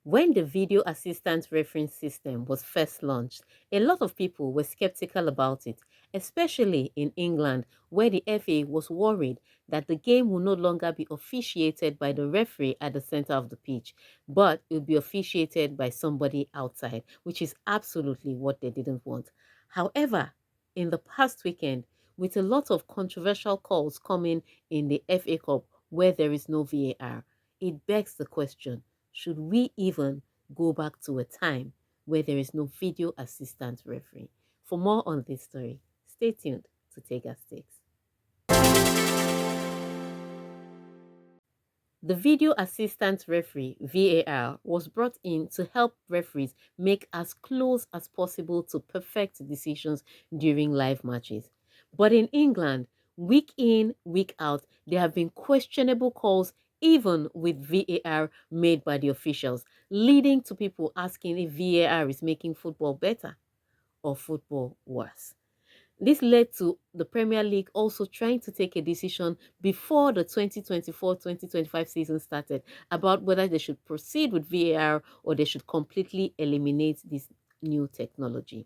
When the video assistant refereeing system was first launched, a lot of people were skeptical about it, especially in England, where the FA was worried that the game would no longer be officiated by the referee at the center of the pitch, but it would be officiated by somebody outside, which is absolutely what they didn't want. However, in the past weekend, with a lot of controversial calls coming in the FA Cup where there is no VAR, it begs the question, should we even go back to a time where there is no video assistant referee? For more on this story, stay tuned to Take Our Stakes. The video assistant referee VAR was brought in to help referees make as close as possible to perfect decisions during live matches. But in England, week in, week out, there have been questionable calls even with VAR made by the officials, leading to people asking if VAR is making football better or football worse. This led to the Premier League also trying to take a decision before the 2024-2025 season started about whether they should proceed with VAR or they should completely eliminate this new technology.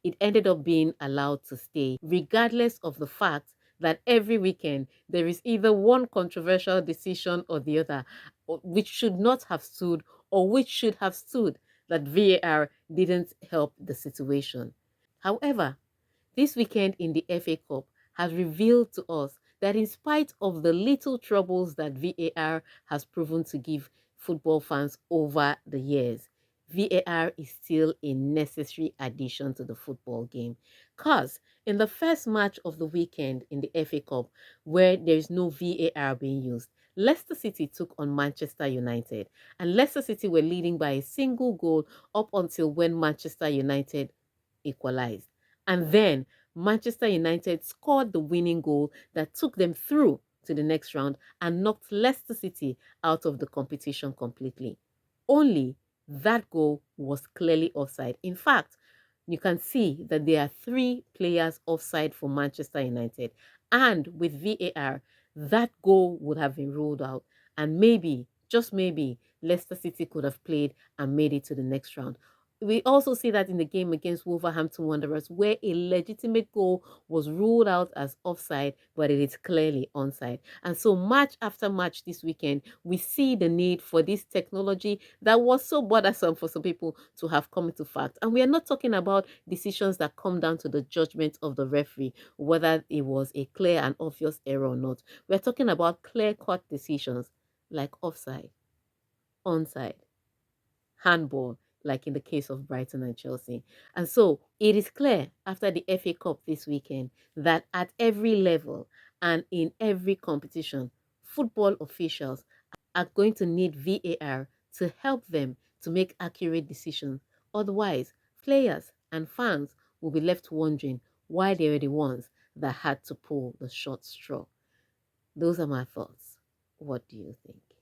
It ended up being allowed to stay, regardless of the fact that every weekend there is either one controversial decision or the other, which should not have stood or which should have stood, that VAR didn't help the situation. However, this weekend in the FA Cup has revealed to us that in spite of the little troubles that VAR has proven to give football fans over the years, VAR is still a necessary addition to the football game. Because in the first match of the weekend in the FA Cup, where there is no VAR being used, Leicester City took on Manchester United, and Leicester City were leading by a single goal up until when Manchester United equalized. And then Manchester United scored the winning goal that took them through to the next round and knocked Leicester City out of the competition completely. Only that goal was clearly offside. In fact, you can see that there are three players offside for Manchester United. And with VAR, that goal would have been ruled out. And maybe, just maybe, Leicester City could have played and made it to the next round. We also see that in the game against Wolverhampton Wanderers, where a legitimate goal was ruled out as offside, but it is clearly onside. And so, match after match this weekend, we see the need for this technology that was so bothersome for some people to have come into fact. And we are not talking about decisions that come down to the judgment of the referee, whether it was a clear and obvious error or not. We're talking about clear cut decisions like offside, onside, handball, like in the case of Brighton and Chelsea. And so it is clear after the FA Cup this weekend that at every level and in every competition, football officials are going to need VAR to help them to make accurate decisions. Otherwise, players and fans will be left wondering why they were the ones that had to pull the short straw. Those are my thoughts. What do you think?